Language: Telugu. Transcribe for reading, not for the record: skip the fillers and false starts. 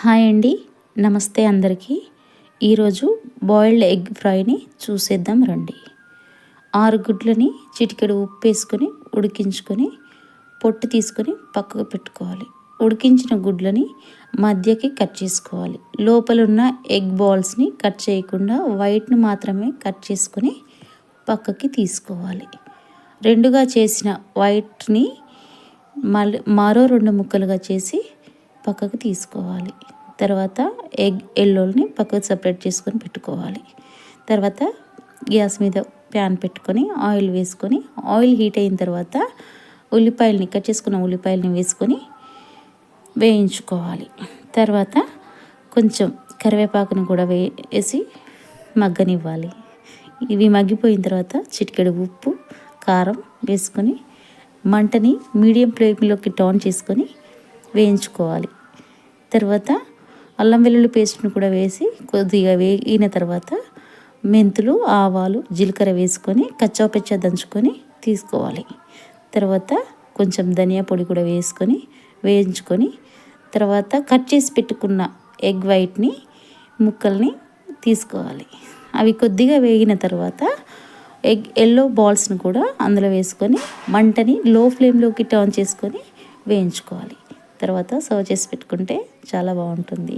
హాయ్ అండి, నమస్తే అందరికీ. ఈరోజు బాయిల్డ్ ఎగ్ ఫ్రైని చూసేద్దాం రండి. 6 గుడ్లని చిటికెడు ఉప్పు వేసుకొని ఉడికించుకొని పొట్టు తీసుకొని పక్కకు పెట్టుకోవాలి. ఉడికించిన గుడ్లని మధ్యకి కట్ చేసుకోవాలి. లోపల ఉన్న ఎగ్ బాల్స్ని కట్ చేయకుండా వైట్ని మాత్రమే కట్ చేసుకొని పక్కకి తీసుకోవాలి. రెండుగా చేసిన వైట్ని మరో 2 ముక్కలుగా చేసి పక్కకు తీసుకోవాలి. తర్వాత ఎగ్ ఎల్లోని పక్కకు సపరేట్ చేసుకొని పెట్టుకోవాలి. తర్వాత గ్యాస్ మీద ప్యాన్ పెట్టుకొని ఆయిల్ వేసుకొని ఆయిల్ హీట్ అయిన తర్వాత ఉల్లిపాయలని కట్ చేసుకున్న ఉల్లిపాయలని వేసుకొని వేయించుకోవాలి. తర్వాత కొంచెం కరివేపాకును కూడా వేసి మగ్గనివ్వాలి. ఇవి మగ్గిపోయిన తర్వాత చిటికెడు ఉప్పు కారం వేసుకొని మంటని మీడియం ఫ్లేమ్లోకి టర్న్ చేసుకొని వేయించుకోవాలి. తర్వాత అల్లం వెల్లుల్లి పేస్ట్ను కూడా వేసి కొద్దిగా వేగిన తర్వాత మెంతులు ఆవాలు జీలకర్ర వేసుకొని కచ్చాపచ్చా దంచుకొని తీసుకోవాలి. తర్వాత కొంచెం ధనియా పొడి కూడా వేసుకొని వేయించుకొని తర్వాత కట్ చేసి పెట్టుకున్న ఎగ్ వైట్ని ముక్కల్ని తీసుకోవాలి. అవి కొద్దిగా వేగిన తర్వాత ఎగ్ ఎల్లో బాల్స్ని కూడా అందులో వేసుకొని మంటని లో ఫ్లేమ్లోకి టర్న్ చేసుకొని వేయించుకోవాలి. తర్వాత సర్వ్ చేసి పెట్టుకుంటే చాలా బాగుంటుంది.